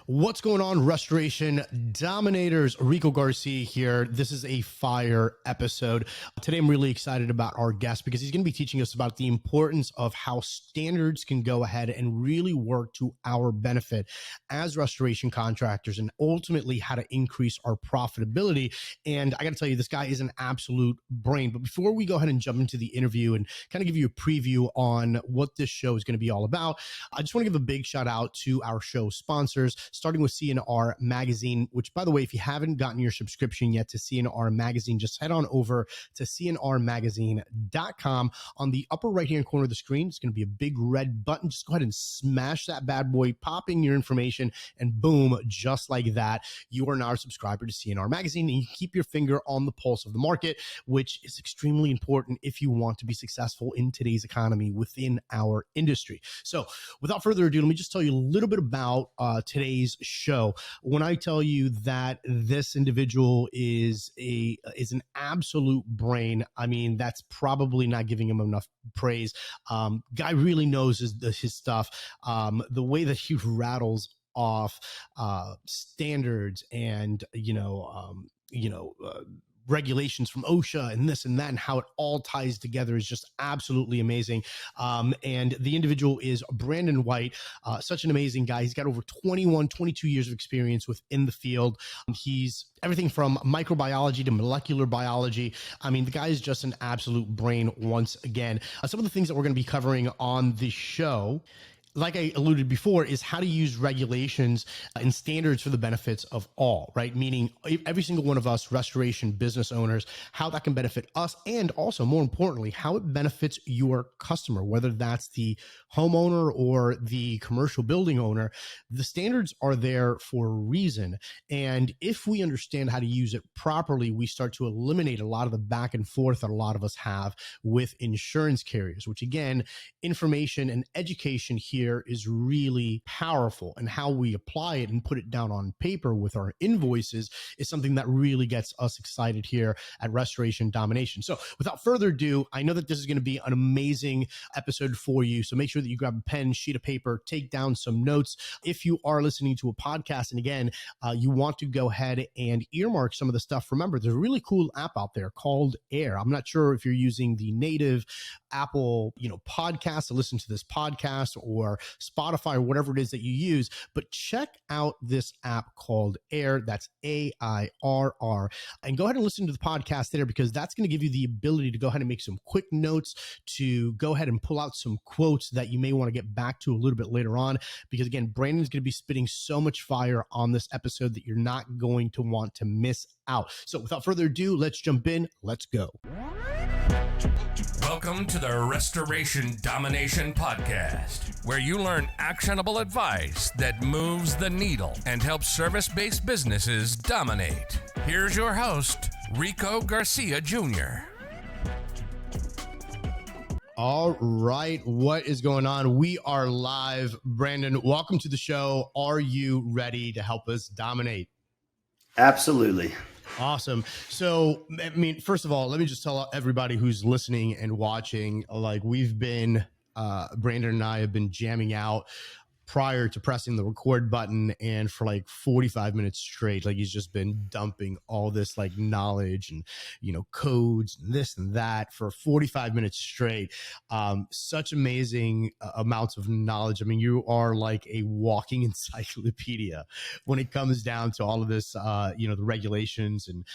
What's going on, Restoration Dominators? Rico Garcia here. This is a fire episode. Today, I'm really excited about our guest because he's going to be teaching us about the importance of how standards can go ahead and really work to our benefit as restoration contractors and ultimately how to increase our profitability. And I got to tell you, this guy is an absolute brain. But before we go ahead and jump into the interview and kind of give you a preview on what this show is going to be all about, I just want to give a big shout out to our show sponsors, starting with CNR Magazine, which, by the way, if you haven't gotten your subscription yet to CNR Magazine, just head on over to cnrmagazine.com. On the upper right-hand corner of the screen, it's going to be a big red button. Just go ahead and smash that bad boy, pop in your information, and boom, just like that, you are now a subscriber to CNR Magazine, and you can keep your finger on the pulse of the market, which is extremely important if you want to be successful in today's economy within our industry. So without further ado, let me just tell you a little bit about today's show. When I tell you that this individual is an absolute brain, I mean, that's probably not giving him enough praise. Guy really knows his stuff. The way that he rattles off standards and regulations from OSHA and this and that and how it all ties together is just absolutely amazing. And the individual is Brandon White, such an amazing guy. He's got over 22 years of experience within the field. He's everything from microbiology to molecular biology. I mean, the guy is just an absolute brain once again. Some of the things that we're going to be covering on the show, like I alluded before, is how to use regulations and standards for the benefits of all, right? Meaning every single one of us restoration business owners, how that can benefit us, and also more importantly, how it benefits your customer, whether that's the homeowner or the commercial building owner. The standards are there for a reason. And if we understand how to use it properly, we start to eliminate a lot of the back and forth that a lot of us have with insurance carriers, which again, information and education here is really powerful, and how we apply it and put it down on paper with our invoices is something that really gets us excited here at Restoration Domination. So without further ado, I know that this is going to be an amazing episode for you. So make sure that you grab a pen, sheet of paper, take down some notes. If you are listening to a podcast, and again, you want to go ahead and earmark some of the stuff, remember, there's a really cool app out there called Air. I'm not sure if you're using the native Apple, podcast to listen to this podcast, or Spotify, or whatever it is that you use, but check out this app called Air. That's AIRR, and go ahead and listen to the podcast there, because that's going to give you the ability to go ahead and make some quick notes, to go ahead and pull out some quotes that you may want to get back to a little bit later on, because again, Brandon's going to be spitting so much fire on this episode that you're not going to want to miss out. So without further ado, let's jump in. Let's go. Welcome to the Restoration Domination Podcast, where you learn actionable advice that moves the needle and helps service-based businesses dominate. Here's your host, Rico Garcia Jr. All right, what is going on? We are live. Brandon, welcome to the show. Are you ready to help us dominate? Absolutely. Awesome. So, I mean, first of all, let me just tell everybody who's listening and watching, like, we've been, Brandon and I have been jamming out prior to pressing the record button, and for like 45 minutes straight, like, he's just been dumping all this like knowledge and, codes and this and that for 45 minutes straight. Such amazing amounts of knowledge. I mean, you are like a walking encyclopedia when it comes down to all of this, the regulations and,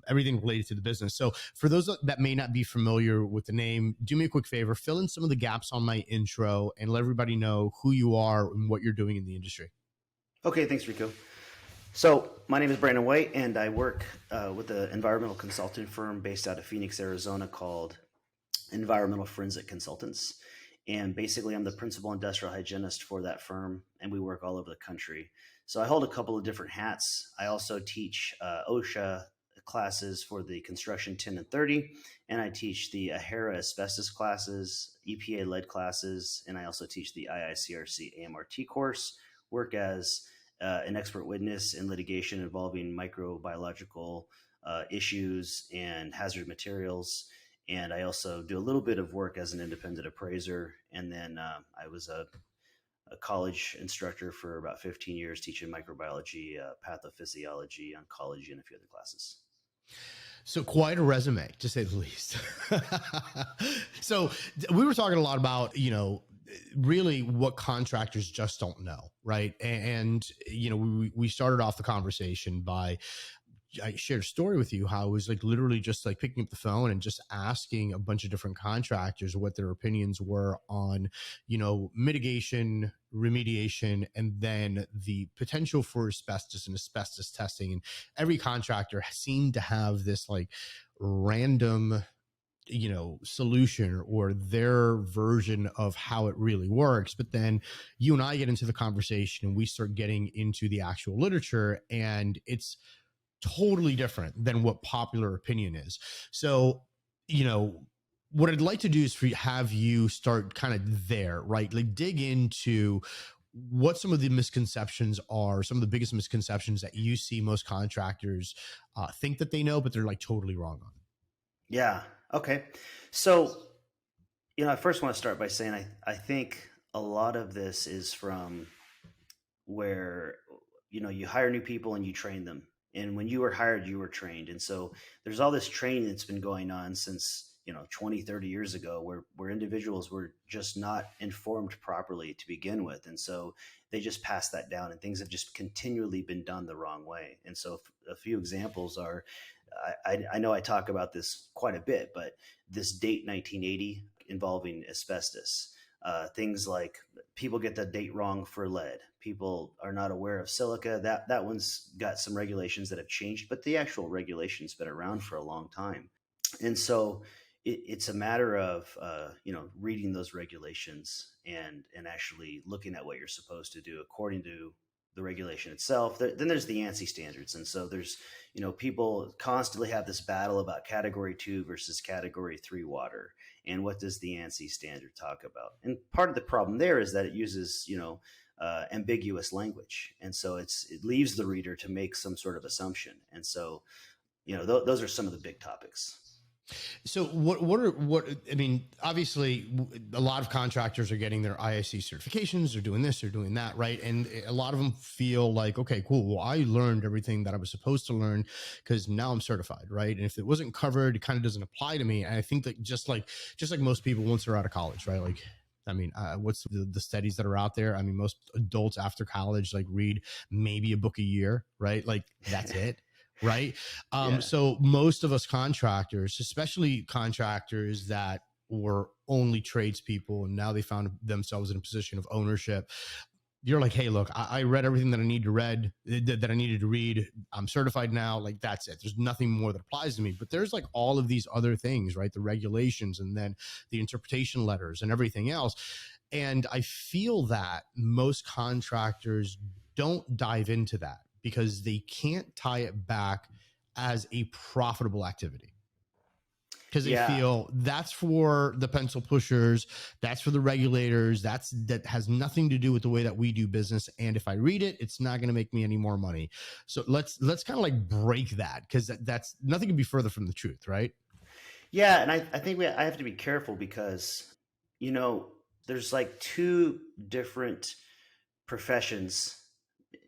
everything related to the business. So for those that may not be familiar with the name, do me a quick favor, fill in some of the gaps on my intro and let everybody know who you are and what you're doing in the industry. Okay, thanks, Rico. So my name is Brandon White, and I work with an environmental consulting firm based out of Phoenix, Arizona called Environmental Forensic Consultants. And basically, I'm the principal industrial hygienist for that firm, and we work all over the country. So I hold a couple of different hats. I also teach OSHA classes for the construction 10 and 30, and I teach the AHERA asbestos classes, EPA lead classes, and I also teach the IICRC AMRT course, work as an expert witness in litigation involving microbiological issues and hazard materials. And I also do a little bit of work as an independent appraiser. And then I was a college instructor for about 15 years, teaching microbiology, pathophysiology, oncology, and a few other classes. So quite a resume, to say the least. So we were talking a lot about, really what contractors just don't know, right? And we started off the conversation by, I shared a story with you how I was like literally just like picking up the phone and just asking a bunch of different contractors what their opinions were on, mitigation, remediation, and then the potential for asbestos and asbestos testing. And every contractor seemed to have this like random solution or their version of how it really works. But then you and I get into the conversation and we start getting into the actual literature, and it's totally different than what popular opinion is. So, what I'd like to do is have you start kind of there, right? Like dig into what some of the misconceptions are, some of the biggest misconceptions that you see most contractors think that they know, but they're like totally wrong on. Yeah. Okay. So, I first want to start by saying I think a lot of this is from where, you hire new people and you train them. And when you were hired, you were trained. And so there's all this training that's been going on since, 20, 30 years ago where individuals were just not informed properly to begin with. And so they just passed that down, and things have just continually been done the wrong way. And so a few examples are, I know I talk about this quite a bit, but this date 1980 involving asbestos, things like people get the date wrong for lead. People are not aware of silica. That one's got some regulations that have changed, but the actual regulation's been around for a long time. And so it's a matter of, reading those regulations and actually looking at what you're supposed to do according to the regulation itself. Then there's the ANSI standards. And so there's, people constantly have this battle about category 2 versus category 3 water. And what does the ANSI standard talk about? And part of the problem there is that it uses, ambiguous language. And so it leaves the reader to make some sort of assumption. And so, those are some of the big topics. So obviously a lot of contractors are getting their IIC certifications, they're doing this, they're doing that, right? And a lot of them feel like, okay, cool. Well, I learned everything that I was supposed to learn because now I'm certified, right? And if it wasn't covered, it kind of doesn't apply to me. And I think that just like most people, once they're out of college, right? Like, what's the studies that are out there? Most adults after college, like read maybe a book a year, right? Like that's it. Right. Yeah. So most of us contractors, especially contractors that were only tradespeople and now they found themselves in a position of ownership, you're like, hey, look, I read everything that I needed to read. I'm certified now. Like, that's it. There's nothing more that applies to me. But there's like all of these other things, right? The regulations and then the interpretation letters and everything else. And I feel that most contractors don't dive into that, because they can't tie it back as a profitable activity. Because they feel that's for the pencil pushers, that's for the regulators, that has nothing to do with the way that we do business. And if I read it, it's not going to make me any more money. So let's kind of like break that, because that's nothing can be further from the truth, right? Yeah, and I think I have to be careful because, there's like two different professions.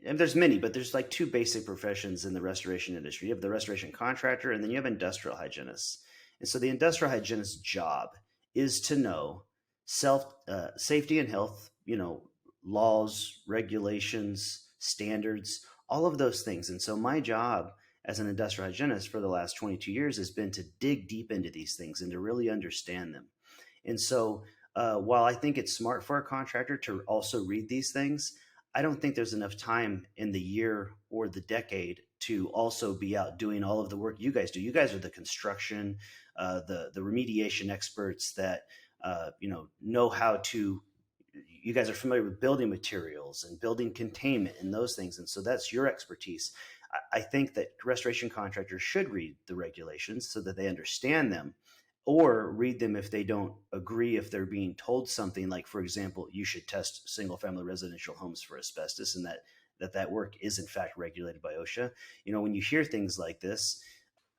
And there's many, but there's like two basic professions in the restoration industry. You have the restoration contractor, and then you have industrial hygienists. And so the industrial hygienist's job is to know safety and health, laws, regulations, standards, all of those things. And so my job as an industrial hygienist for the last 22 years has been to dig deep into these things and to really understand them. And so while I think it's smart for a contractor to also read these things, I don't think there's enough time in the year or the decade to also be out doing all of the work you guys do. You guys are the construction, the remediation experts that know how to. You guys are familiar with building materials and building containment and those things, and so that's your expertise. I think that restoration contractors should read the regulations so that they understand them, or read them if they don't agree, if they're being told something like, for example, you should test single-family residential homes for asbestos, and that work is in fact regulated by OSHA. When you hear things like this,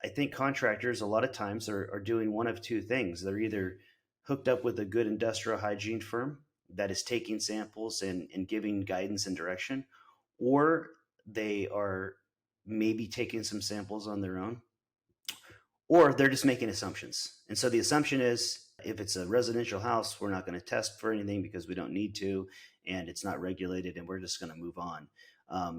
I think contractors a lot of times are doing one of two things. They're either hooked up with a good industrial hygiene firm, that is taking samples and giving guidance and direction, or they are maybe taking some samples on their own, or they're just making assumptions. And so the assumption is, if it's a residential house, we're not going to test for anything because we don't need to, and it's not regulated, and we're just going to move on.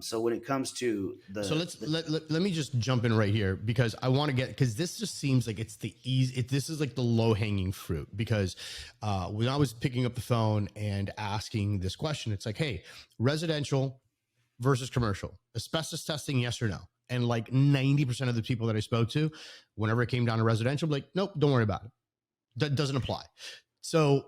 So when it comes to let me just jump in right here, because I want to because this just seems like it's the easy. This is like the low hanging fruit, because when I was picking up the phone and asking this question, it's like, hey, residential versus commercial, asbestos testing, yes or no? And like 90% of the people that I spoke to, whenever it came down to residential, like, nope, don't worry about it. That doesn't apply. So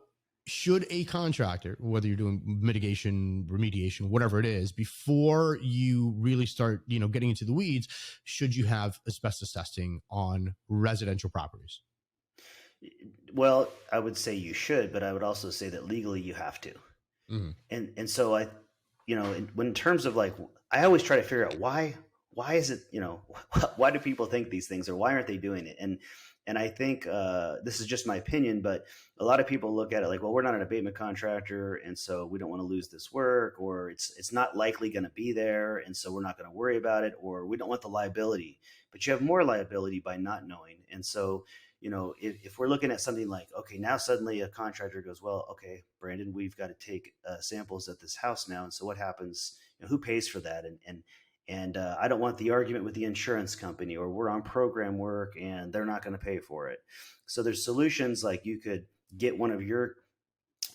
should a contractor, whether you're doing mitigation, remediation, whatever it is, before you really start, getting into the weeds, should you have asbestos testing on residential properties? Well, I would say you should, but I would also say that legally you have to. Mm-hmm. And so when in terms of like, I always try to figure out why is it, why do people think these things, or why aren't they doing it? And I think this is just my opinion, but a lot of people look at it like, well, we're not an abatement contractor, and so we don't want to lose this work, or it's not likely going to be there, and so we're not going to worry about it, or we don't want the liability. But you have more liability by not knowing. And so, if we're looking at something like, okay, now suddenly a contractor goes, well, okay, Brandon, we've got to take samples at this house now, and so what happens? Who pays for that? And I don't want the argument with the insurance company, or we're on program work and they're not going to pay for it. So there's solutions like you could get one of your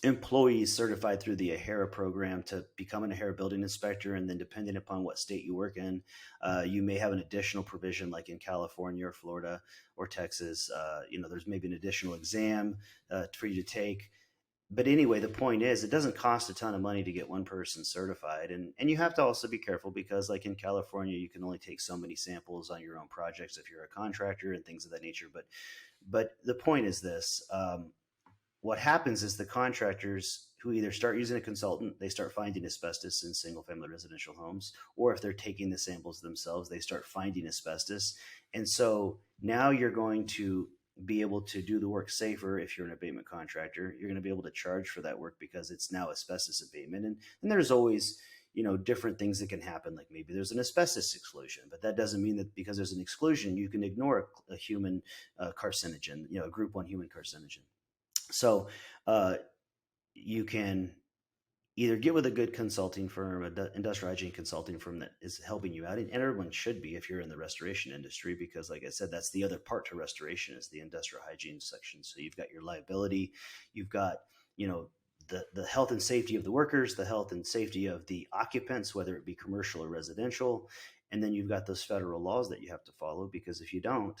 employees certified through the AHERA program to become an AHERA building inspector. And then depending upon what state you work in, you may have an additional provision like in California or Florida or Texas. There's maybe an additional exam for you to take. But anyway, the point is, it doesn't cost a ton of money to get one person certified. And you have to also be careful, because like in California, you can only take so many samples on your own projects if you're a contractor and things of that nature. But the point is this, what happens is the contractors who either start using a consultant, they start finding asbestos in single family residential homes, or if they're taking the samples themselves, they start finding asbestos. And so now you're going to be able to do the work safer. If you're an abatement contractor, you're going to be able to charge for that work because it's now asbestos abatement. And there's always, different things that can happen. Like maybe there's an asbestos exclusion, but that doesn't mean that because there's an exclusion, you can ignore a human carcinogen, a group 1 human carcinogen. So you can either get with a good consulting firm, an industrial hygiene consulting firm that is helping you out. And everyone should be if you're in the restoration industry, because like I said, that's the other part to restoration is the industrial hygiene section. So you've got your liability, you've got, the health and safety of the workers, the health and safety of the occupants, whether it be commercial or residential. And then you've got those federal laws that you have to follow, because if you don't,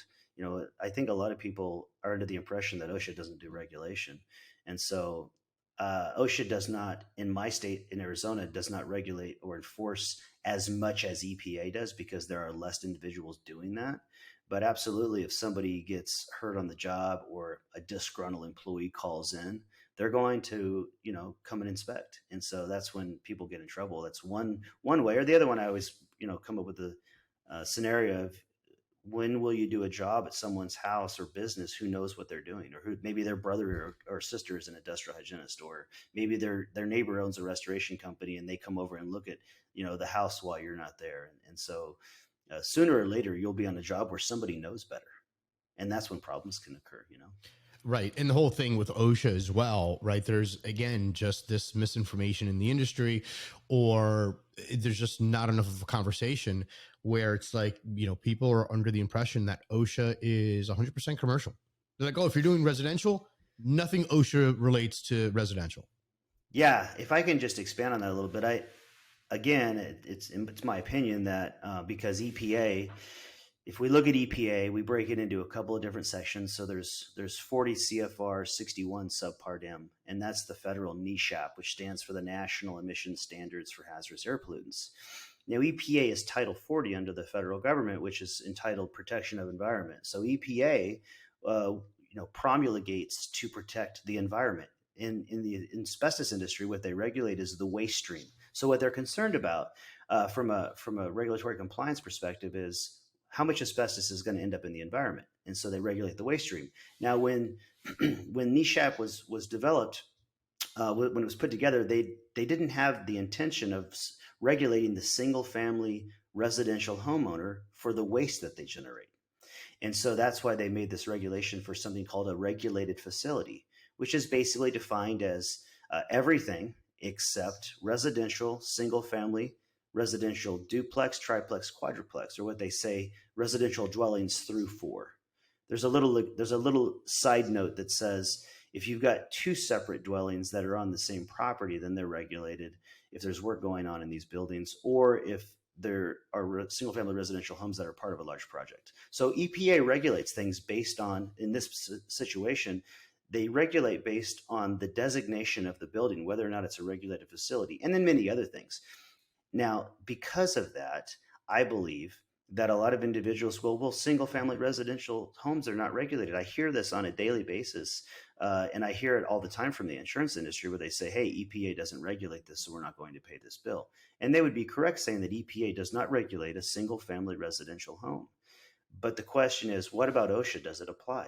I think a lot of people are under the impression that OSHA doesn't do regulation. And so OSHA does not, in my state, in Arizona, does not regulate or enforce as much as EPA does, because there are less individuals doing that. But absolutely, if somebody gets hurt on the job or a disgruntled employee calls in, they're going to, come and inspect. And so that's when people get in trouble. That's one way. Or the other one, I always, come up with the scenario of, when will you do a job at someone's house or business who knows what they're doing, or who maybe their brother or sister is an industrial hygienist, or maybe their neighbor owns a restoration company and they come over and look at, the house while you're not there. And so sooner or later, you'll be on a job where somebody knows better. And that's when problems can occur, Right. And the whole thing with OSHA as well, right? There's, again, just this misinformation in the industry, or there's just not enough of a conversation where it's like, people are under the impression that OSHA is 100% commercial. They're like, oh, if you're doing residential, nothing OSHA relates to residential. Yeah. If I can just expand on that a little bit, it's my opinion that because EPA, if we look at EPA, we break it into a couple of different sections. So there's 40 CFR 61 subpart M, and that's the federal NESHAP, which stands for the National Emission Standards for Hazardous Air Pollutants. Now, EPA is Title 40 under the federal government, which is entitled Protection of Environment. So EPA, promulgates to protect the environment. In the asbestos industry, what they regulate is the waste stream. So what they're concerned about from a regulatory compliance perspective is how much asbestos is going to end up in the environment. And so they regulate the waste stream. Now, when NESHAP was developed, when it was put together, they didn't have the intention of regulating the single family residential homeowner for the waste that they generate. And so that's why they made this regulation for something called a regulated facility, which is basically defined as everything except residential, single family, residential duplex, triplex, quadruplex, or what they say, residential dwellings through 4. There's a little side note that says if you've got 2 separate dwellings that are on the same property, then they're regulated if there's work going on in these buildings, or if there are single family residential homes that are part of a large project. So EPA regulates things based on, in this situation, they regulate based on the designation of the building, whether or not it's a regulated facility, and then many other things. Now, because of that, I believe that a lot of individuals well, single family residential homes are not regulated. I hear this on a daily basis, and I hear it all the time from the insurance industry where they say, hey, EPA doesn't regulate this, so we're not going to pay this bill. And they would be correct saying that EPA does not regulate a single family residential home. But the question is, what about OSHA? Does it apply?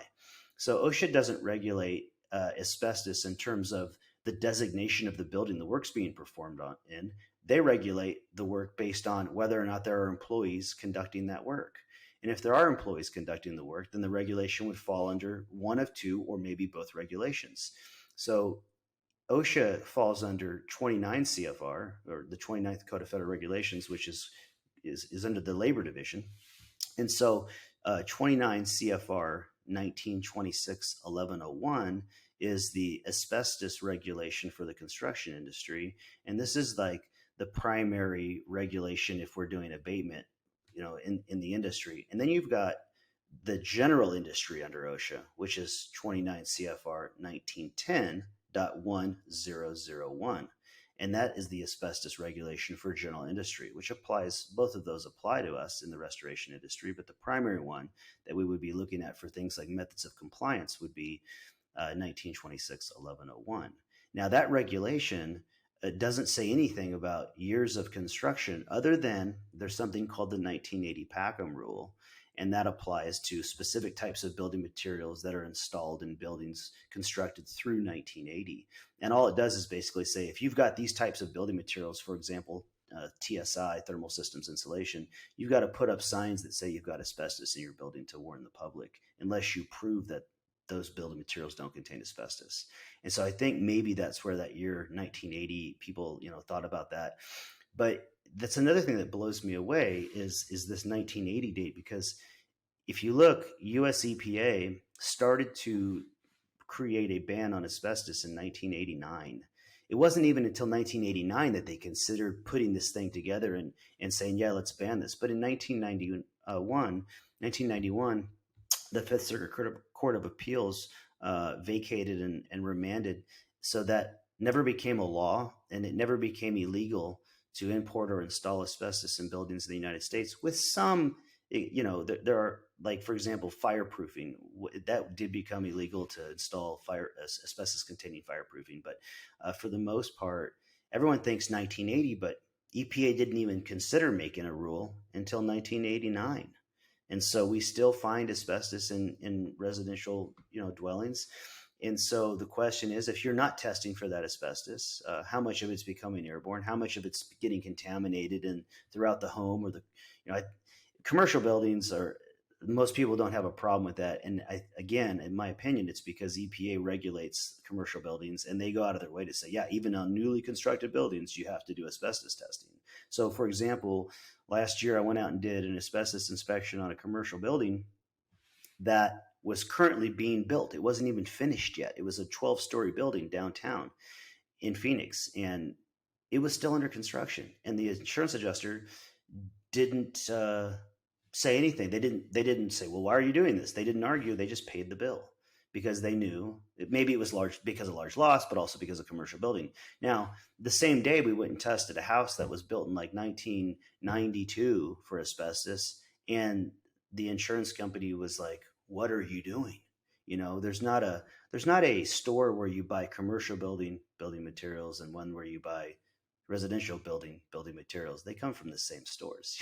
So OSHA doesn't regulate asbestos in terms of the designation of the building the work's being performed in. They regulate the work based on whether or not there are employees conducting that work. And if there are employees conducting the work, then the regulation would fall under one of 2 or maybe both regulations. So OSHA falls under 29 CFR, or the 29th Code of Federal Regulations, which is under the Labor Division. And so 29 CFR 1926-1101 is the asbestos regulation for the construction industry. And this is like the primary regulation if we're doing abatement, in the industry. And then you've got the general industry under OSHA, which is 29 CFR 1910.1001. And that is the asbestos regulation for general industry, which both of those apply to us in the restoration industry. But the primary one that we would be looking at for things like methods of compliance would be 1926-1101. Now, that regulation doesn't say anything about years of construction other than there's something called the 1980 Packham rule, and that applies to specific types of building materials that are installed in buildings constructed through 1980. And all it does is basically say, if you've got these types of building materials, for example, TSI, thermal systems insulation, you've got to put up signs that say you've got asbestos in your building to warn the public, unless you prove that those building materials don't contain asbestos. And so I think maybe that's where that year 1980 people, thought about that. But that's another thing that blows me away is this 1980 date, because if you look, US EPA started to create a ban on asbestos in 1989. It wasn't even until 1989 that they considered putting this thing together and saying, yeah, let's ban this. But in 1991, the Fifth Circuit Court of Appeals vacated and remanded, so that never became a law, and it never became illegal to import or install asbestos in buildings in the United States. With some, there are, like, for example, fireproofing. That did become illegal to install asbestos-containing fireproofing. But for the most part, everyone thinks 1980, but EPA didn't even consider making a rule until 1989. And so we still find asbestos in residential, dwellings. And so the question is, if you're not testing for that asbestos, how much of it's becoming airborne? How much of it's getting contaminated and throughout the home, or commercial buildings most people don't have a problem with that. And again, in my opinion, it's because EPA regulates commercial buildings, and they go out of their way to say, yeah, even on newly constructed buildings, you have to do asbestos testing. So, for example, last year I went out and did an asbestos inspection on a commercial building that was currently being built. It wasn't even finished yet. It was a 12-story building downtown in Phoenix, and it was still under construction. And the insurance adjuster didn't say anything. They didn't say, well, why are you doing this? They didn't argue. They just paid the bill because they knew maybe it was large because of large loss, but also because of commercial building. Now, the same day we went and tested a house that was built in like 1992 for asbestos, and the insurance company was like, what are you doing? There's not a store where you buy commercial building materials and one where you buy residential building materials. They come from the same stores,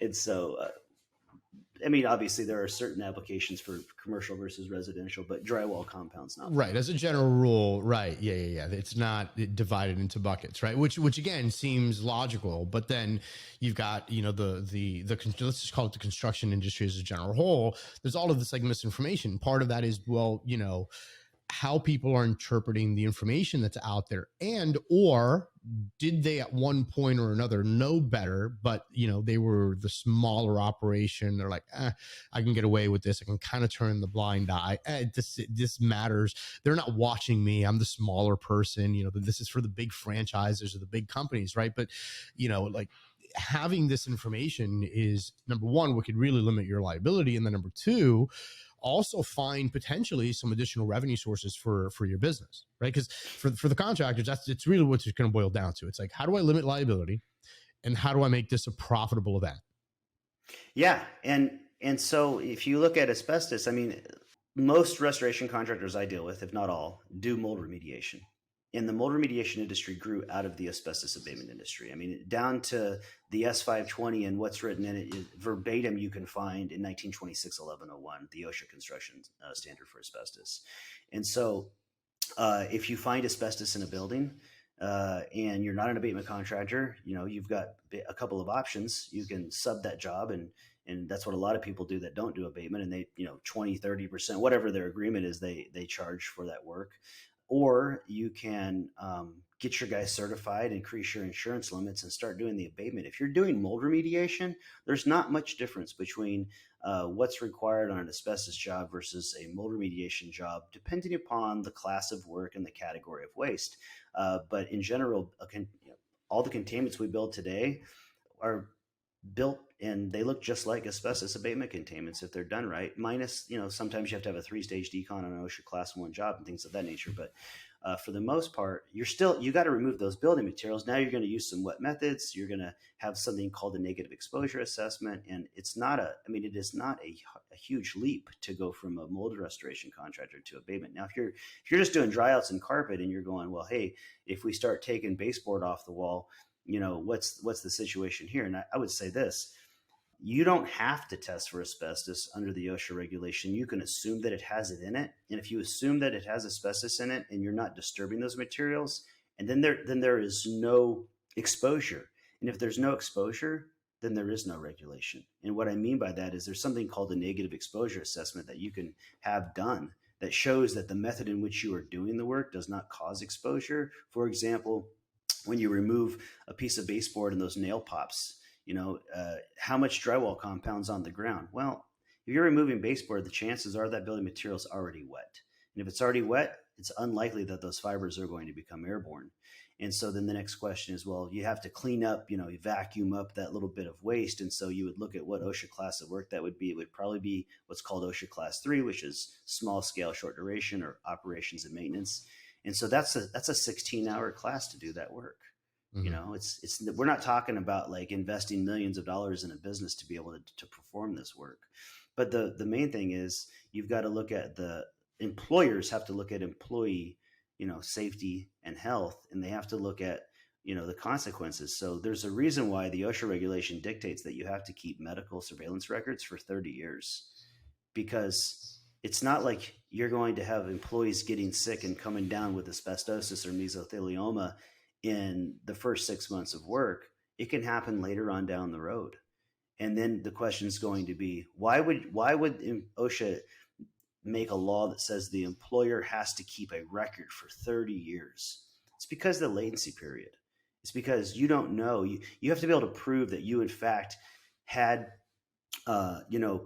And so I mean, obviously there are certain applications for commercial versus residential, but drywall compounds not. Right. As a general rule, right. Yeah. It's not divided into buckets, right? Which again seems logical, but then you've got, let's just call it the construction industry as a general whole. There's all of this like misinformation. Part of that is, well, how people are interpreting the information that's out there, and or did they at one point or another know better, but they were the smaller operation. They're like, I can get away with this. I can kind of turn the blind eye. This matters. They're not watching me. I'm the smaller person. This is for the big franchises or the big companies, right? But like having this information is number one, what could really limit your liability, and then number two, also find potentially some additional revenue sources for your business, right? Because for the contractors, it's really what it's going to boil down to. It's like, how do I limit liability, and how do I make this a profitable event? Yeah, and so if you look at asbestos, I mean, most restoration contractors I deal with, if not all, do mold remediation. And the mold remediation industry grew out of the asbestos abatement industry. I mean, down to the S520 and what's written in it, verbatim you can find in 1926 1101, the OSHA construction standard for asbestos. And so if you find asbestos in a building and you're not an abatement contractor, you've got a couple of options. You can sub that job, and that's what a lot of people do that don't do abatement, and they 20, 30%, whatever their agreement is, they charge for that work. Or you can get your guys certified, increase your insurance limits, and start doing the abatement. If you're doing mold remediation, there's not much difference between what's required on an asbestos job versus a mold remediation job, depending upon the class of work and the category of waste. But in general, all the containments we build today are built and they look just like asbestos abatement containments if they're done right, minus, sometimes you have to have a 3-stage decon on an OSHA class 1 job and things of that nature. But for the most part, you got to remove those building materials. Now you're going to use some wet methods. You're going to have something called a negative exposure assessment. And it is not a huge leap to go from a mold restoration contractor to abatement. Now, if you're just doing dry outs and carpet and you're going, well, hey, if we start taking baseboard off the wall, what's the situation here? And I would say this: you don't have to test for asbestos under the OSHA regulation. You can assume that it has it in it. And if you assume that it has asbestos in it and you're not disturbing those materials, and then there is no exposure. And if there's no exposure, then there is no regulation. And what I mean by that is there's something called a negative exposure assessment that you can have done that shows that the method in which you are doing the work does not cause exposure. For example, when you remove a piece of baseboard and those nail pops, how much drywall compound's on the ground? Well, if you're removing baseboard, the chances are that building material is already wet. And if it's already wet, it's unlikely that those fibers are going to become airborne. And so then the next question is, well, you have to clean up, you vacuum up that little bit of waste. And so you would look at what OSHA class of work that would be. It would probably be what's called OSHA class 3, which is small scale, short duration, or operations and maintenance. And so that's a 16-hour class to do that work. Mm-hmm. We're not talking about like investing millions of dollars in a business to be able to perform this work. But the main thing is you've got to look at the employers have to look at employee, safety and health, and they have to look at, the consequences. So there's a reason why the OSHA regulation dictates that you have to keep medical surveillance records for 30 years, because it's not like you're going to have employees getting sick and coming down with asbestosis or mesothelioma in the first 6 months of work. It can happen later on down the road. And then the question is going to be, why would OSHA make a law that says the employer has to keep a record for 30 years? It's because of the latency period. It's because you don't know. You have to be able to prove that you, in fact, had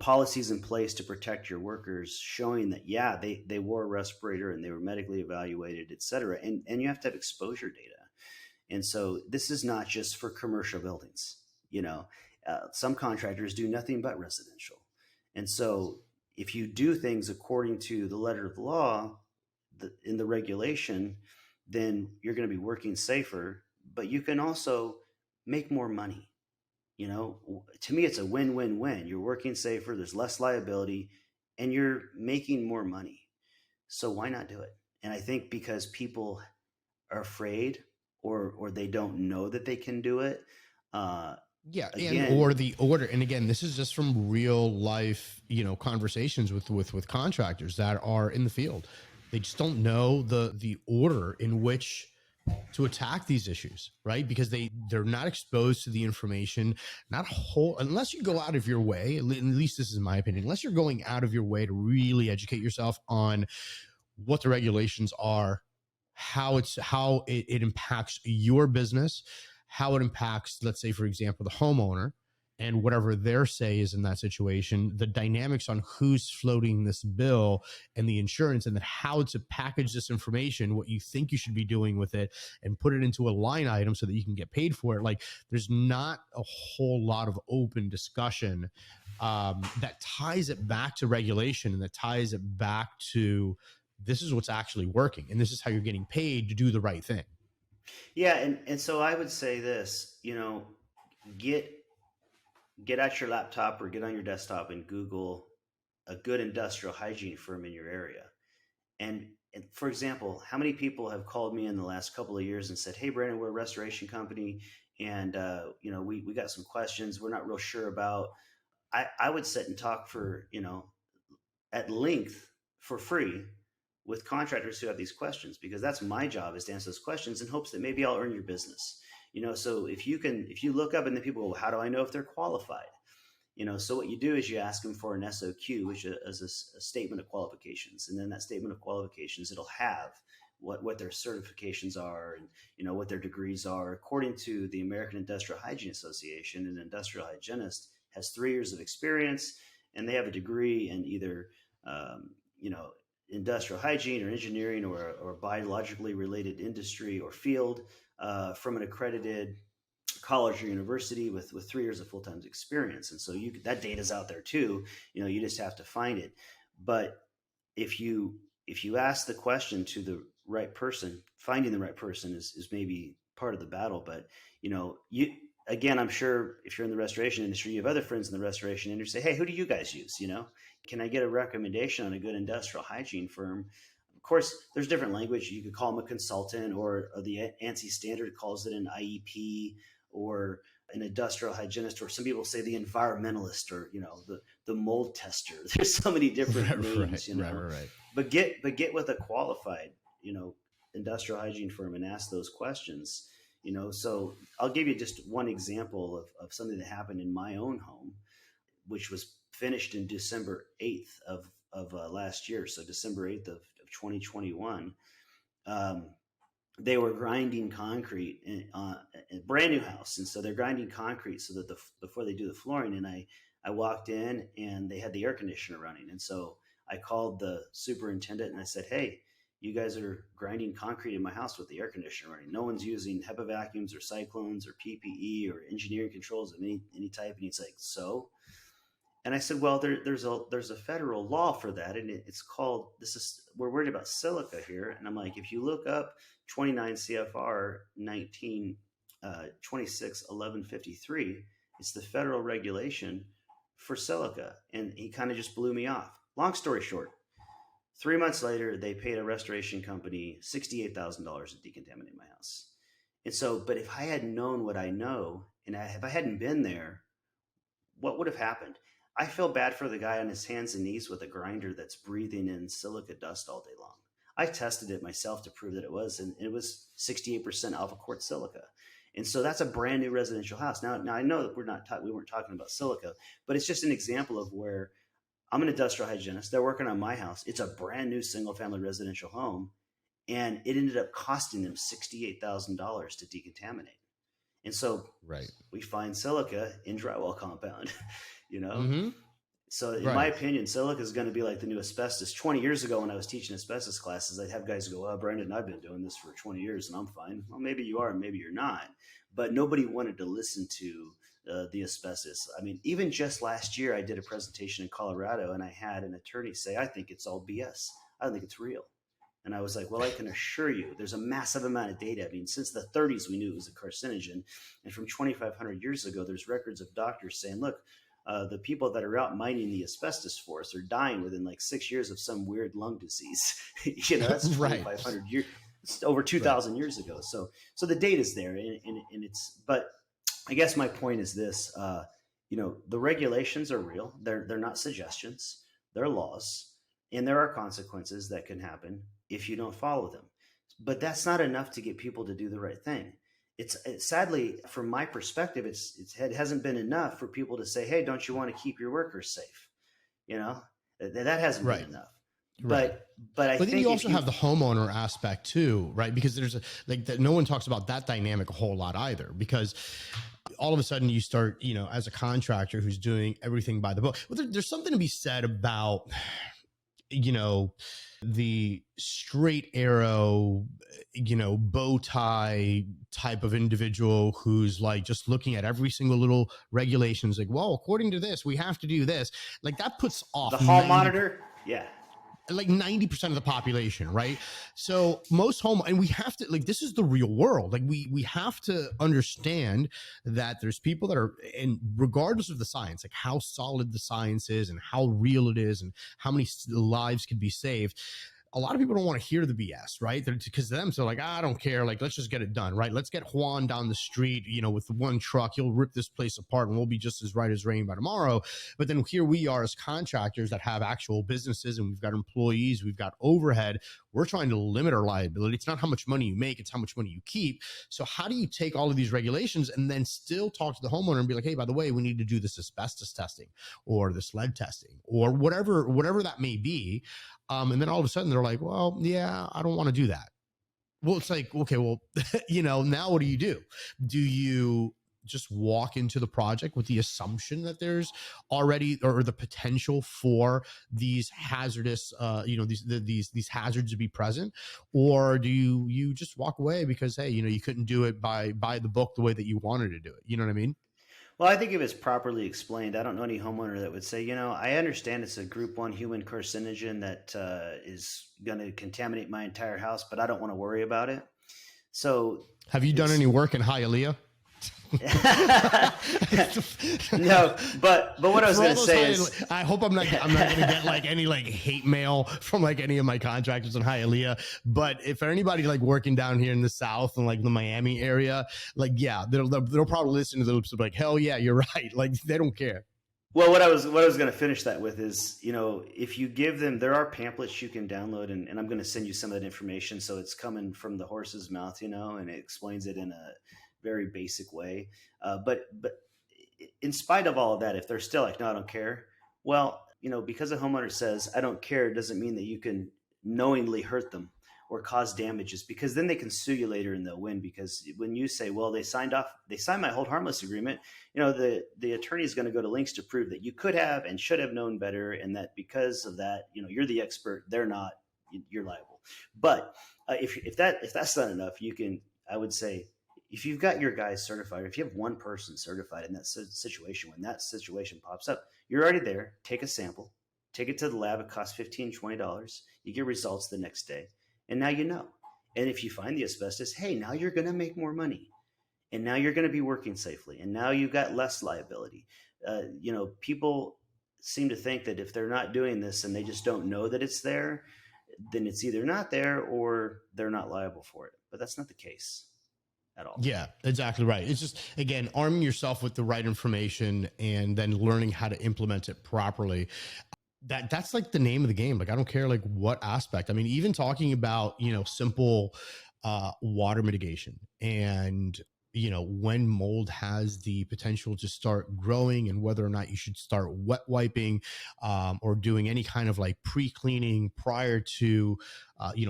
policies in place to protect your workers, showing that, yeah, they wore a respirator and they were medically evaluated, et cetera. And you have to have exposure data. And so this is not just for commercial buildings. Some contractors do nothing but residential. And so if you do things according to the letter of the law in the regulation, then you're going to be working safer, but you can also make more money. To me, it's a win-win-win. You're working safer, there's less liability, and you're making more money. So why not do it? And I think because people are afraid or they don't know that they can do it, Yeah, Again, or the order. And again, this is just from real life, conversations with contractors that are in the field. They just don't know the order in which to attack these issues, right? Because they're not exposed to the information, not whole, unless you go out of your way, at least this is my opinion, unless you're going out of your way to really educate yourself on what the regulations are, how it impacts your business, how it impacts, let's say, for example, the homeowner and whatever their say is in that situation, the dynamics on who's floating this bill and the insurance, and then how to package this information, what you think you should be doing with it, and put it into a line item so that you can get paid for it. Like, there's not a whole lot of open discussion that ties it back to regulation, and that ties it back to this is what's actually working, and this is how you're getting paid to do the right thing. yeah, and so I would say this, get out your laptop or get on your desktop and Google a good industrial hygiene firm in your area. And for example, how many people have called me in the last couple of years and said, "Hey, Brandon, we're a restoration company, and we got some questions we're not real sure about." I would sit and talk for at length for free with contractors who have these questions, because that's my job, is to answer those questions in hopes that maybe I'll earn your business. So if you look up and then people go, "How do I know if they're qualified?" So what you do is you ask them for an SOQ, which is a statement of qualifications. And then that statement of qualifications, it'll have what their certifications are, and what their degrees are. According to the American Industrial Hygiene Association, an industrial hygienist has 3 years of experience, and they have a degree in either, industrial hygiene or engineering or biologically related industry or field from an accredited college or university with 3 years of full-time experience. And so that data's out there too. You just have to find it. But if you ask the question to the right person, finding the right person is maybe part of the battle. But again, I'm sure if you're in the restoration industry, you have other friends in the restoration industry, say, "Hey, who do you guys use? Can I get a recommendation on a good industrial hygiene firm?" Of course, there's different language. You could call them a consultant, or the ANSI standard calls it an IEP, or an industrial hygienist, or some people say the environmentalist, or the mold tester. There's so many different names, Right. But get with a qualified, industrial hygiene firm and ask those questions. So I'll give you just one example of something that happened in my own home, which was finished in December 8th of last year. So December 8th of 2021. They were grinding concrete in a brand new house. And so they're grinding concrete so that before they do the flooring. And I walked in and they had the air conditioner running. And so I called the superintendent and I said, "Hey, you guys are grinding concrete in my house with the air conditioner running. No one's using HEPA vacuums or cyclones or PPE or engineering controls of any type." And he's like, "So?" And I said, "Well, there's a federal law for that, and it's called, we're worried about silica here." And I'm like, "If you look up 29 CFR 261153, it's the federal regulation for silica." And he kind of just blew me off. Long story short, 3 months later, they paid a restoration company $68,000 to decontaminate my house. And so, but if I hadn't known what I know, and if I hadn't been there, what would have happened? I feel bad for the guy on his hands and knees with a grinder that's breathing in silica dust all day long. I tested it myself to prove that it was, and it was 68% alpha quart silica. And so that's a brand new residential house. Now I know that we weren't talking about silica, but it's just an example of where I'm an industrial hygienist. They're working on my house. It's a brand new single family residential home, and it ended up costing them $68,000 to decontaminate. And so we find silica in drywall compound, Mm-hmm. So in my opinion, silica is going to be like the new asbestos. 20 years ago when I was teaching asbestos classes, I'd have guys go, "Oh, Brandon, I've been doing this for 20 years and I'm fine." Well, maybe you are, and maybe you're not. But nobody wanted to listen to the asbestos. I mean, even just last year, I did a presentation in Colorado and I had an attorney say, "I think it's all BS. I don't think it's real." And I was like, "Well, I can assure you there's a massive amount of data. I mean, since the 30s, we knew it was a carcinogen. And from 2,500 years ago, there's records of doctors saying, look, the people that are out mining the asbestos for us are dying within like 6 years of some weird lung disease." That's 2,500 years, it's over 2,000 years ago. So the data's there, and it's, but I guess my point is this: the regulations are real. They're not suggestions. They're laws, and there are consequences that can happen if you don't follow them. But that's not enough to get people to do the right thing. It's sadly, from my perspective, it hasn't been enough for people to say, "Hey, don't you want to keep your workers safe?" You know, that hasn't Right. been enough. Right. But I But then think you if also have the homeowner aspect too, right? Because there's that no one talks about that dynamic a whole lot either, because all of a sudden you start, as a contractor who's doing everything by the book. Well, there's something to be said about, the straight arrow, bow tie type of individual who's like just looking at every single little regulations, like, well, according to this, we have to do this. Like that puts off the hall monitor, yeah. like 90% of the population, right? So most and we have to, like, this is the real world. Like we have to understand that there's people that are, and regardless of the science, like how solid the science is and how real it is and how many lives could be saved, a lot of people don't want to hear the BS, right? Because to them, they're like, I don't care. Like, let's just get it done, right? Let's get Juan down the street, with the one truck. He'll rip this place apart and we'll be just as right as rain by tomorrow. But then here we are as contractors that have actual businesses and we've got employees, we've got overhead. We're trying to limit our liability. It's not how much money you make, it's how much money you keep. So how do you take all of these regulations and then still talk to the homeowner and be like, hey, by the way, we need to do this asbestos testing or this lead testing or whatever that may be. And then all of a sudden they're like, well, yeah, I don't want to do that. Well, it's like, okay, well, now what do? Do you just walk into the project with the assumption that there's already or the potential for these hazardous, these hazards to be present? Or do you just walk away because, hey, you couldn't do it by the book the way that you wanted to do it? You know what I mean? Well, I think if it's properly explained, I don't know any homeowner that would say, I understand it's a group 1 human carcinogen that is going to contaminate my entire house, but I don't want to worry about it. So have you done any work in Hialeah? No, but what I was going to say is, I hope I'm not going to get like any like hate mail from like any of my contractors in Hialeah. But if anybody like working down here in the South and like the Miami area, like, yeah, they'll probably listen to those like, hell yeah, you're right. Like they don't care. Well, what I was going to finish that with is, if you give them, there are pamphlets you can download, and I'm going to send you some of that information. So it's coming from the horse's mouth, and it explains it in a very basic way. But in spite of all of that, if they're still like, no, I don't care. Well, because a homeowner says, I don't care, doesn't mean that you can knowingly hurt them or cause damages, because then they can sue you later and they'll win. Because when you say, well, they signed my hold harmless agreement, the attorney is going to go to lengths to prove that you could have and should have known better. And that because of that, you're the expert, they're not, you're liable. But if that's not enough, I would say, if you've got your guys certified, if you have one person certified in that situation, when that situation pops up, you're already there. Take a sample, take it to the lab. It costs $15, $20. You get results the next day. And now you know. And if you find the asbestos, hey, now you're going to make more money. And now you're going to be working safely. And now you've got less liability. People seem to think that if they're not doing this and they just don't know that it's there, then it's either not there or they're not liable for it. But that's not the case at all. Yeah, exactly right. It's just, again, arming yourself with the right information and then learning how to implement it properly. That's like the name of the game. Like, I don't care like what aspect. I mean, even talking about, simple water mitigation and, when mold has the potential to start growing and whether or not you should start wet wiping or doing any kind of like pre-cleaning prior to,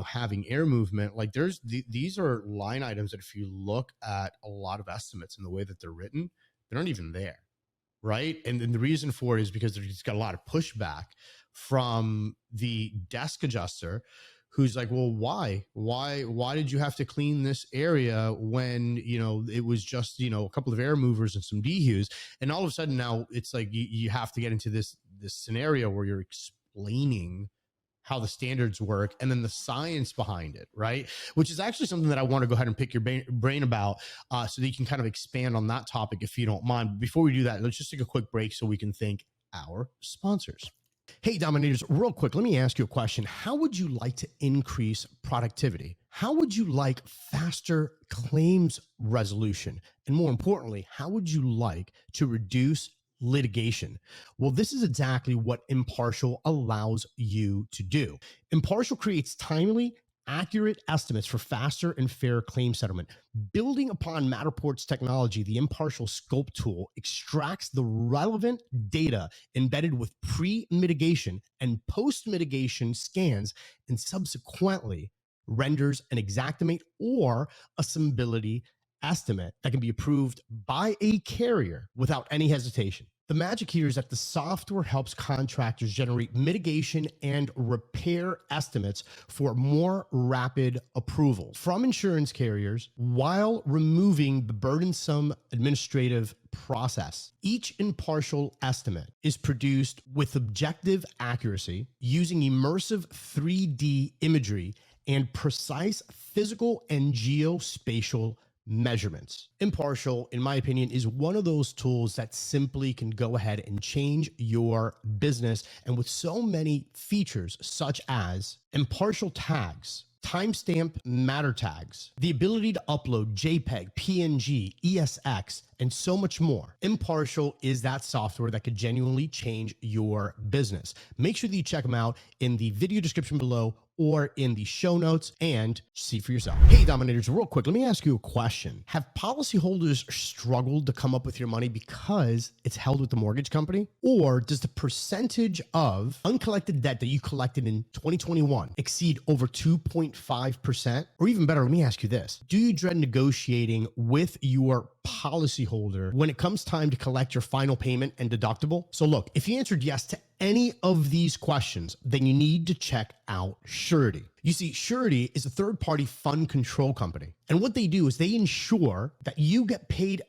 having air movement. Like these are line items that if you look at a lot of estimates and the way that they're written, they aren't even there. Right. And then the reason for it is because there's got a lot of pushback from the desk adjuster who's like, well, why did you have to clean this area when, it was just, a couple of air movers and some dehues. And all of a sudden now it's like, you have to get into this scenario where you're explaining how the standards work and then the science behind it, right? Which is actually something that I want to go ahead and pick your brain about so that you can kind of expand on that topic if you don't mind. But before we do that, let's just take a quick break so we can thank our sponsors. Hey, Dominators, real quick, let me ask you a question. How would you like to increase productivity? How would you like faster claims resolution? And more importantly, how would you like to reduce litigation? Well, this is exactly what Impartial allows you to do. Impartial creates timely, accurate estimates for faster and fair claim settlement. Building upon Matterport's technology, the Impartial Scope tool extracts the relevant data embedded with pre-mitigation and post-mitigation scans and subsequently renders an exactimate or assimilability estimate that can be approved by a carrier without any hesitation. The magic here is that the software helps contractors generate mitigation and repair estimates for more rapid approval from insurance carriers while removing the burdensome administrative process. Each Impartial estimate is produced with objective accuracy using immersive 3D imagery and precise physical and geospatial measurements. Impartial, in my opinion, is one of those tools that simply can go ahead and change your business. And with so many features such as impartial tags, timestamp matter tags, the ability to upload JPEG, PNG, ESX, and so much more. Impartial is that software that could genuinely change your business. Make sure that you check them out in the video description below or in the show notes and see for yourself. Hey, Dominators, real quick, let me ask you a question. Have policyholders struggled to come up with your money because it's held with the mortgage company? Or does the percentage of uncollected debt that you collected in 2021 exceed over 2.5%? Or even better, let me ask you this. Do you dread negotiating with your policyholder when it comes time to collect your final payment and deductible? So look, if you answered yes to any of these questions, then you need to check out Surety. You see, Surety is a third-party fund control company. And what they do is they ensure that you get paid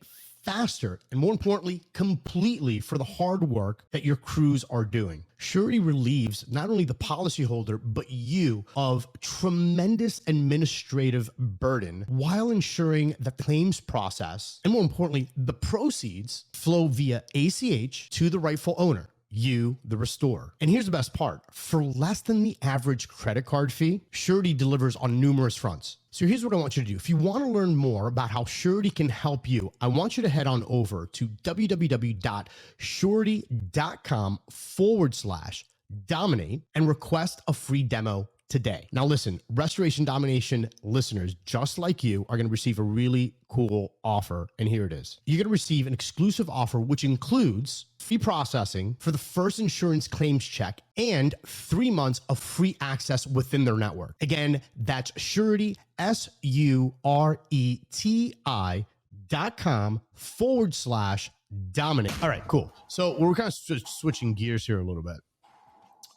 faster and, more importantly, completely for the hard work that your crews are doing. Surety relieves not only the policyholder, but you of tremendous administrative burden while ensuring that the claims process, and more importantly, the proceeds flow via ACH to the rightful owner, you, the restorer. And here's the best part. For less than the average credit card fee, Surety delivers on numerous fronts. So here's what I want you to do. If you want to learn more about how Surety can help you, I want you to head on over to www.surety.com/dominate and request a free demo today. Now listen, Restoration Domination listeners, just like you, are going to receive a really cool offer. And here it is. You're going to receive an exclusive offer, which includes free processing for the first insurance claims check and 3 months of free access within their network. Again, that's Surety, SURETI.com/dominate. All right, cool. So we're kind of switching gears here a little bit.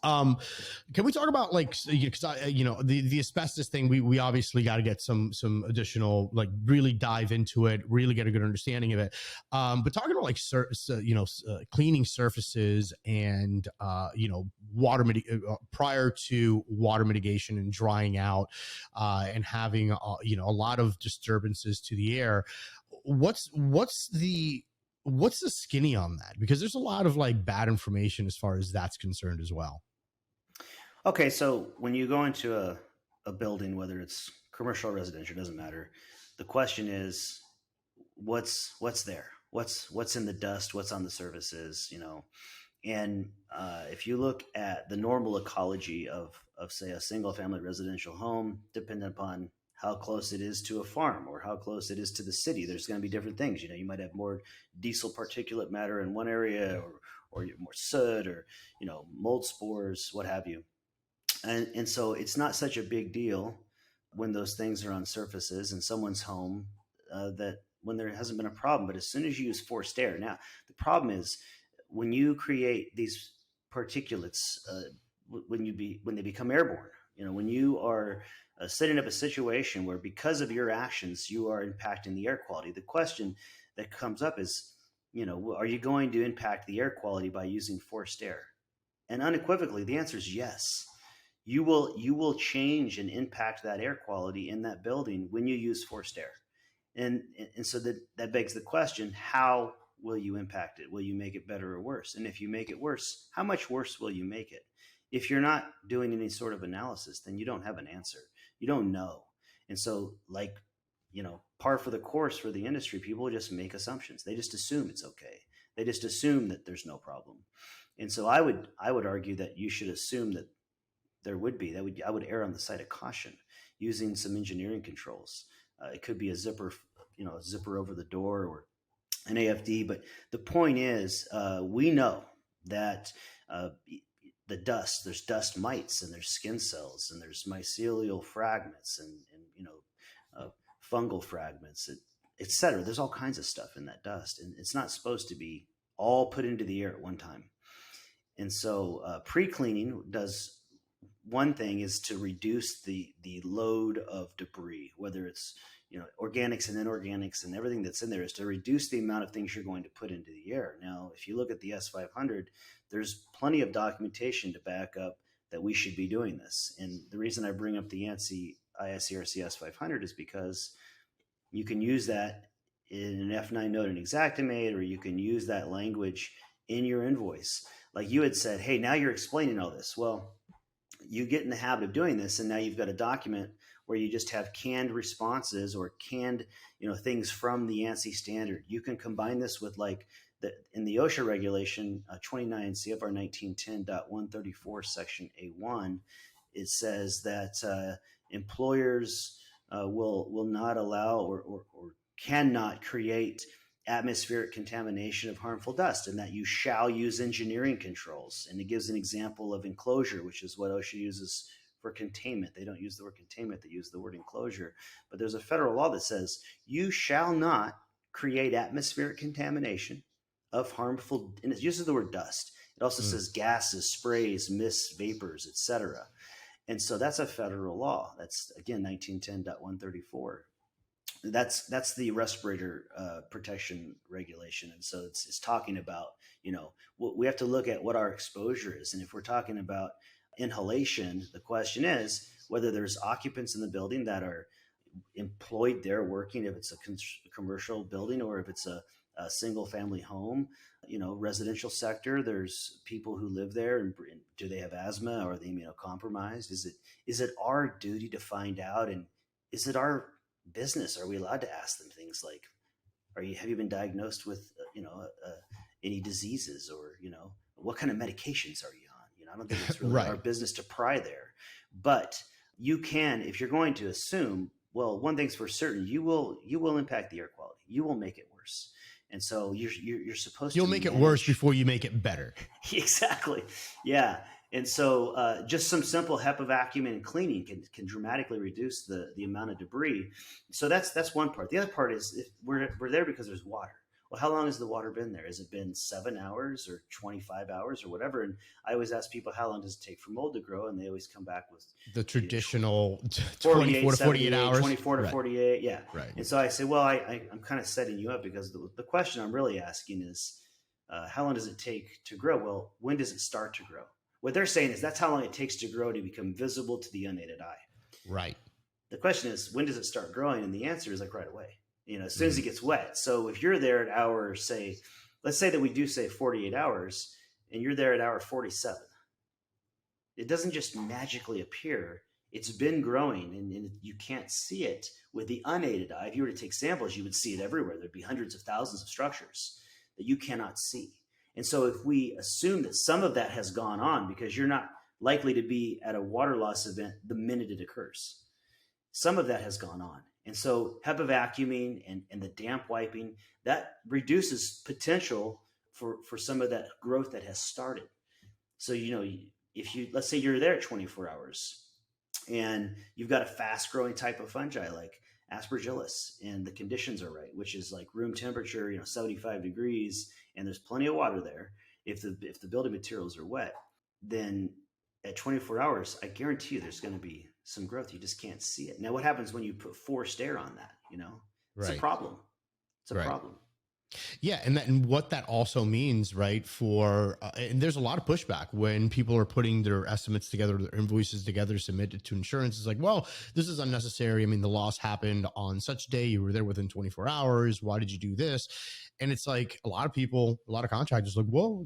Can we talk about because the asbestos thing? We obviously got to get some additional, like, really dive into it, really get a good understanding of it. But talking about cleaning surfaces and water prior to water mitigation and drying out and having a lot of disturbances to the air. What's the skinny on that? Because there's a lot of bad information as far as that's concerned as well. Okay, so when you go into a building, whether it's commercial or residential, doesn't matter. The question is, what's there? What's in the dust? What's on the surfaces? And if you look at the normal ecology of say a single family residential home, depending upon how close it is to a farm or how close it is to the city, there's going to be different things. You might have more diesel particulate matter in one area, or more soot, or mold spores, what have you. And so it's not such a big deal when those things are on surfaces in someone's home, that when there hasn't been a problem. But as soon as you use forced air, now the problem is when you create these particulates, when they become airborne. When you are setting up a situation where, because of your actions, you are impacting the air quality. The question that comes up is, are you going to impact the air quality by using forced air? And unequivocally, the answer is yes. You will change and impact that air quality in that building when you use forced air. And so that begs the question, how will you impact it? Will you make it better or worse? And if you make it worse, how much worse will you make it? If you're not doing any sort of analysis, then you don't have an answer. You don't know. And so, like, par for the course for the industry, people just make assumptions. They just assume it's okay. They just assume that there's no problem. And so I would argue that you should assume that there would be. I would err on the side of caution using some engineering controls. It could be a zipper over the door or an AFD. But the point is, we know that the dust, there's dust mites and there's skin cells and there's mycelial fragments and fungal fragments, et cetera. There's all kinds of stuff in that dust, and it's not supposed to be all put into the air at one time. And so pre-cleaning does one thing is to reduce the load of debris, whether it's organics and inorganics and everything that's in there, is to reduce the amount of things you're going to put into the air. Now, if you look at the S500, there's plenty of documentation to back up that we should be doing this. And the reason I bring up the ANSI ISCRC S500 is because you can use that in an F9 note in Xactimate, or you can use that language in your invoice. Like you had said, hey, now you're explaining all this. Well, you get in the habit of doing this, and now you've got a document where you just have canned responses or canned, things from the ANSI standard. You can combine this with in the OSHA regulation 29 CFR 1910.134 section A1. It says that employers will not allow or cannot create atmospheric contamination of harmful dust, and that you shall use engineering controls. And it gives an example of enclosure, which is what OSHA uses for containment. They don't use the word containment, they use the word enclosure. But there's a federal law that says you shall not create atmospheric contamination of harmful, and it uses the word dust. It also says gases, sprays, mists, vapors, etc. And so that's a federal law. That's, again, 1910.134. That's the respirator protection regulation. And so it's talking about, we have to look at what our exposure is. And if we're talking about inhalation, the question is whether there's occupants in the building that are employed there working, if it's a commercial building or if it's a single family home. Residential sector, there's people who live there, and do they have asthma, or are they immunocompromised? Is it our duty to find out, and is it our business? Are we allowed to ask them things like, have you been diagnosed with any diseases, or what kind of medications are you on? I don't think it's really right. Our business to pry there. But you can, if you're going to assume, well, one thing's for certain, you will impact the air quality. You will make it worse. And so you're supposed to. You'll make it worse before you make it better. Exactly. Yeah. And so just some simple HEPA vacuuming and cleaning can dramatically reduce the amount of debris. So that's one part. The other part is if we're there because there's water. Well, how long has the water been there? Has it been 7 hours or 25 hours or whatever? And I always ask people, how long does it take for mold to grow? And they always come back with the traditional 24 to 48 hours. 24 to right. 48. Yeah. Right. And so I say, well, I'm kind of setting you up, because the question I'm really asking is, how long does it take to grow? Well, when does it start to grow? What they're saying is that's how long it takes to grow to become visible to the unaided eye. Right. The question is, when does it start growing? And the answer is right away. As soon as it gets wet. So if you're there at hour, let's say that we do say 48 hours, and you're there at hour 47, it doesn't just magically appear. It's been growing, and you can't see it with the unaided eye. If you were to take samples, you would see it everywhere. There'd be hundreds of thousands of structures that you cannot see. And so if we assume that some of that has gone on, because you're not likely to be at a water loss event the minute it occurs, some of that has gone on. And so HEPA vacuuming and the damp wiping, that reduces potential for some of that growth that has started. So, let's say you're there at 24 hours and you've got a fast growing type of fungi like Aspergillus, and the conditions are right, which is like room temperature, 75 degrees, and there's plenty of water there. If the building materials are wet, then at 24 hours, I guarantee you there's going to be some growth. You just can't see it. Now, what happens when you put forced air on that? It's right. a problem. It's a right. problem. Yeah, and what that also means, right? For and there's a lot of pushback when people are putting their estimates together, their invoices together, submitted to insurance. It's like, well, this is unnecessary. I mean, the loss happened on such day. You were there within 24 hours. Why did you do this? And it's like a lot of people, a lot of contractors, like, well,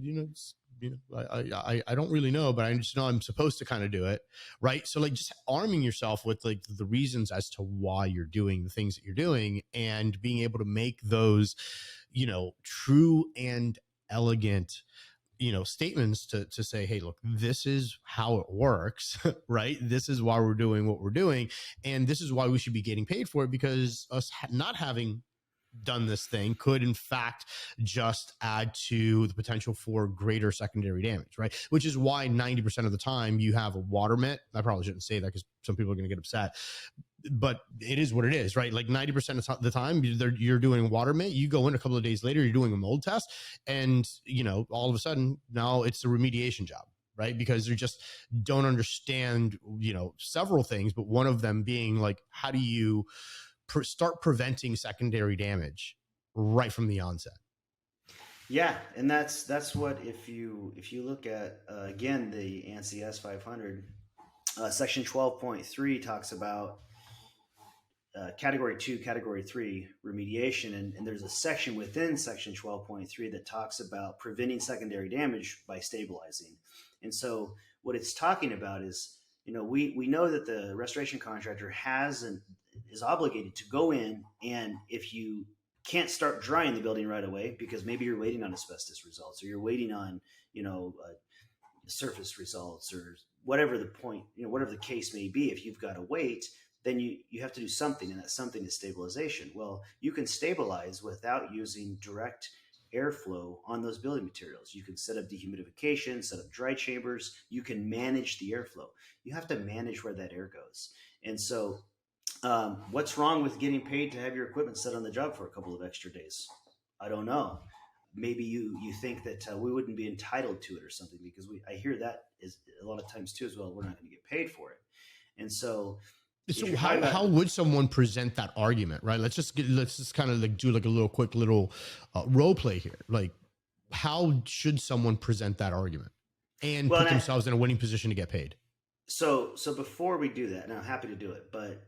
I don't really know, but I just know I'm supposed to kind of do it, right? So like just arming yourself with like the reasons as to why you're doing the things that you're doing, and being able to make those, true and elegant, statements to say, hey, look, this is how it works, right? This is why we're doing what we're doing, and this is why we should be getting paid for it, because us not having done this thing could in fact just add to the potential for greater secondary damage, right? Which is why 90% of the time you have a water met. I probably shouldn't say that because some people are going to get upset, but it is what it is, right? Like 90% of the time you're doing water mint, you go in a couple of days later, you're doing a mold test, and all of a sudden now it's a remediation job, right? Because they just don't understand, several things, but one of them being like, how do you start preventing secondary damage right from the onset? Yeah, and that's what, if you look at again the ANSI S500, section 12.3 talks about category 2, category 3 remediation, and there's a section within section 12.3 that talks about preventing secondary damage by stabilizing. And so what it's talking about is, we know that the restoration contractor is obligated to go in, and if you can't start drying the building right away because maybe you're waiting on asbestos results, or you're waiting on surface results, or whatever the point, whatever the case may be, if you've got to wait, then you have to do something, and that something is stabilization. Well, you can stabilize without using direct airflow on those building materials. You can set up dehumidification, set up dry chambers. You can manage the airflow. You have to manage where that air goes. And so what's wrong with getting paid to have your equipment set on the job for a couple of extra days? I don't know. Maybe you think that we wouldn't be entitled to it or something, because I hear that is a lot of times too as well. We're not going to get paid for it. And so how would someone present that argument, right? Let's just kind of like do like a little quick little role play here. Like, how should someone present that argument and put themselves in a winning position to get paid? So before we do that, and I'm happy to do it, but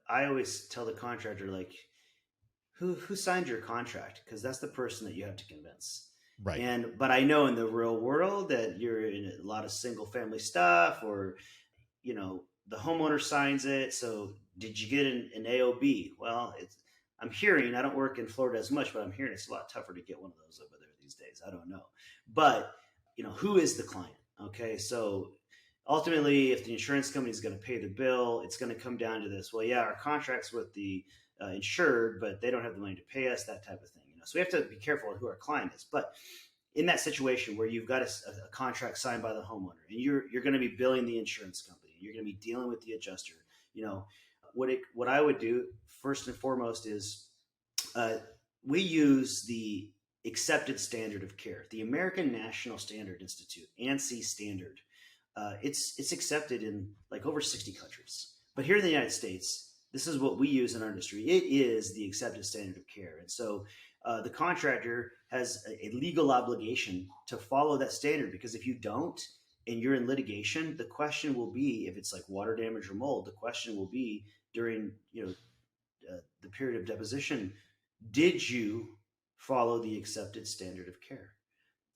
I always tell the contractor, like, who signed your contract? Because that's the person that you have to convince. Right. But I know in the real world that you're in a lot of single family stuff, or, the homeowner signs it. So did you get an AOB? Well, I'm hearing, I don't work in Florida as much, but I'm hearing it's a lot tougher to get one of those over there these days. I don't know. But, who is the client? Okay. So ultimately, if the insurance company is going to pay the bill, it's going to come down to this. Well, yeah, our contract's with the insured, but they don't have the money to pay us, that type of thing. So we have to be careful on who our client is. But in that situation where you've got a contract signed by the homeowner, and you're going to be billing the insurance company, you're going to be dealing with the adjuster, what I would do first and foremost is we use the accepted standard of care, the American National Standard Institute, ANSI standard. It's accepted in like over 60 countries. But here in the United States, this is what we use in our industry. It is the accepted standard of care. And so the contractor has a legal obligation to follow that standard, because if you don't, and you're in litigation, the question will be, if it's like water damage or mold, the question will be during the period of deposition, did you follow the accepted standard of care?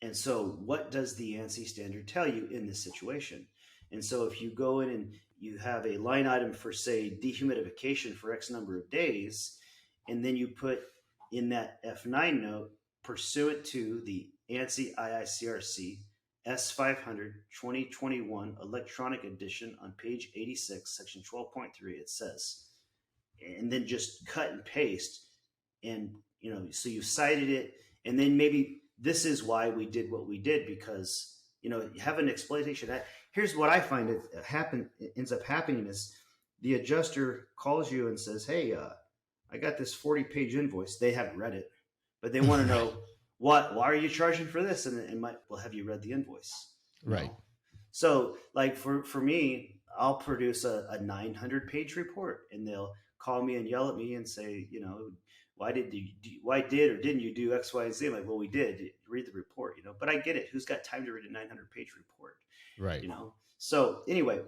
And so what does the ANSI standard tell you in this situation? And so if you go in and you have a line item for, say, dehumidification for X number of days, and then you put in that F9 note, pursuant to the ANSI IICRC S500 2021 electronic edition on page 86, section 12.3, it says, and then just cut and paste. And, so you cited it, and then maybe this is why we did what we did, because, you have an exploitation. Here's what I find it ends up happening is the adjuster calls you and says, hey, I got this 40-page invoice. They haven't read it, but they want to know, why are you charging for this? And well, have you read the invoice? Right. No. So like for me, I'll produce a 900-page report, and they'll call me and yell at me and say, why did or didn't you do X, Y, and Z? I'm like, well, we did. Read the report, but I get it. Who's got time to read a 900-page report? Right. So anyway,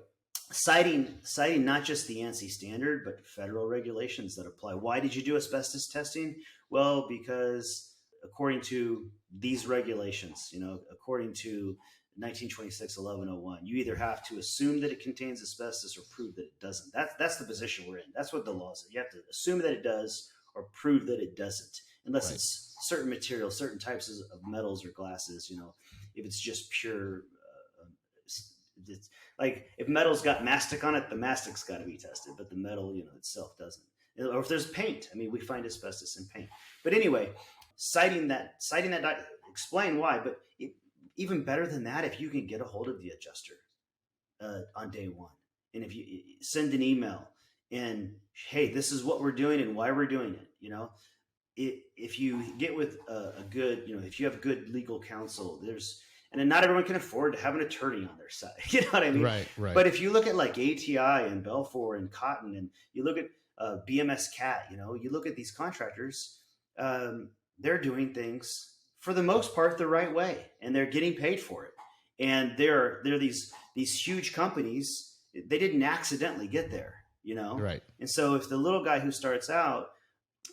citing not just the ANSI standard, but federal regulations that apply. Why did you do asbestos testing? Well, because according to these regulations, according to 1926-1101, you either have to assume that it contains asbestos or prove that it doesn't. That's the position we're in. That's what the law says. You have to assume that it does or prove that it doesn't, unless it's certain materials, certain types of metals or glasses. If it's just pure, it's like if metal's got mastic on it, the mastic's got to be tested, but the metal, itself doesn't. Or if there's paint, we find asbestos in paint. But anyway, citing that, explain why. But even better than that, if you can get a hold of the adjuster on day one, and if you send an email and, hey, this is what we're doing and why we're doing it, if you get with a good, if you have good legal counsel, and then not everyone can afford to have an attorney on their side. You know what I mean? Right. But if you look at like ATI and Belfour and Cotton, and you look at BMS Cat, you look at these contractors, they're doing things for the most part the right way, and they're getting paid for it. And they're these huge companies. They didn't accidentally get there, Right. And so if the little guy who starts out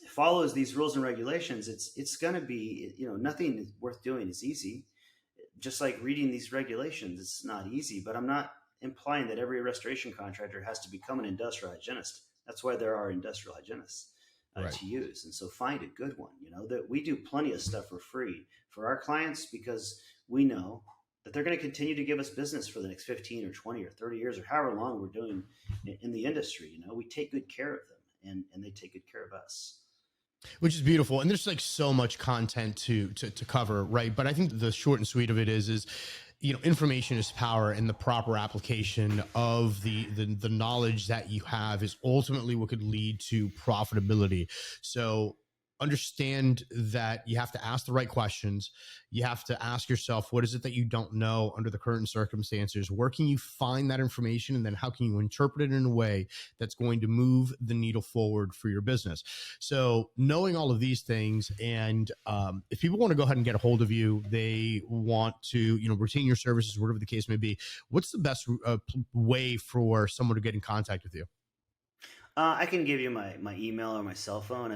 follows these rules and regulations, it's going to be, nothing worth doing is easy. Just like reading these regulations, it's not easy. But I'm not implying that every restoration contractor has to become an industrial hygienist. That's why there are industrial hygienists to use. And so find a good one. That we do plenty of stuff for free for our clients, because we know that they're going to continue to give us business for the next 15 or 20 or 30 years or however long we're doing in the industry. We take good care of them, and they take good care of us. Which is beautiful. And there's like so much content to cover, right? But I think the short and sweet of it is, information is power, and the proper application of the knowledge that you have is ultimately what could lead to profitability. So understand that you have to ask the right questions. You have to ask yourself, what is it that you don't know under the current circumstances? Where can you find that information? And then how can you interpret it in a way that's going to move the needle forward for your business? So knowing all of these things, and if people want to go ahead and get a hold of you, they want to, retain your services, whatever the case may be, what's the best way for someone to get in contact with you? I can give you my email or my cell phone.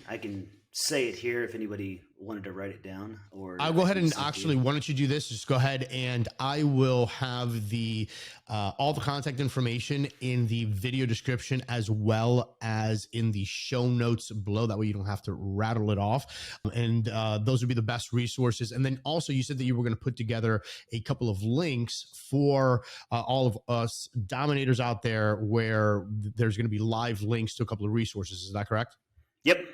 I can say it here if anybody wanted to write it down. Or I'll go ahead and actually, why don't you do this? Just go ahead, and I will have the all the contact information in the video description as well as in the show notes below. That way you don't have to rattle it off. And those would be the best resources. And then also you said that you were going to put together a couple of links for all of us dominators out there, where there's going to be live links to a couple of resources. Is that correct? Yep.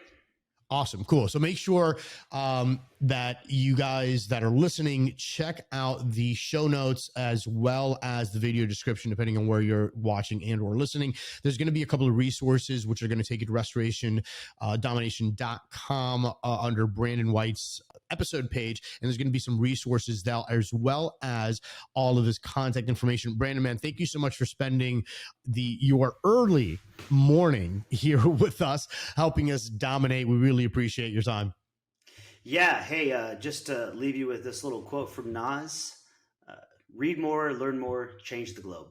Awesome. Cool. So make sure that you guys that are listening, check out the show notes as well as the video description, depending on where you're watching and or listening. There's going to be a couple of resources which are going to take you to restorationdomination.com under Brandon White's episode page. And there's going to be some resources there, as well as all of his contact information. Brandon, man, thank you so much for spending your early morning here with us, helping us dominate. We really appreciate your time. Yeah. Hey, just to leave you with this little quote from Nas: read more, learn more, change the globe.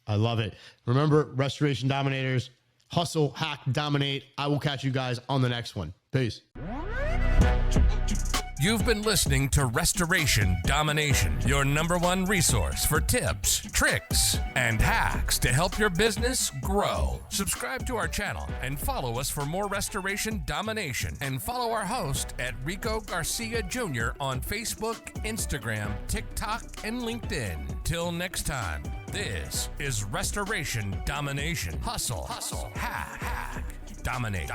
I love it. Remember, Restoration Dominators, hustle, hack, dominate. I will catch you guys on the next one. Peace. You've been listening to Restoration Domination, your #1 resource for tips, tricks, and hacks to help your business grow. Subscribe to our channel and follow us for more Restoration Domination. And follow our host at Rico Garcia Jr. on Facebook, Instagram, TikTok, and LinkedIn. Till next time, this is Restoration Domination. Hustle, hack, dominate.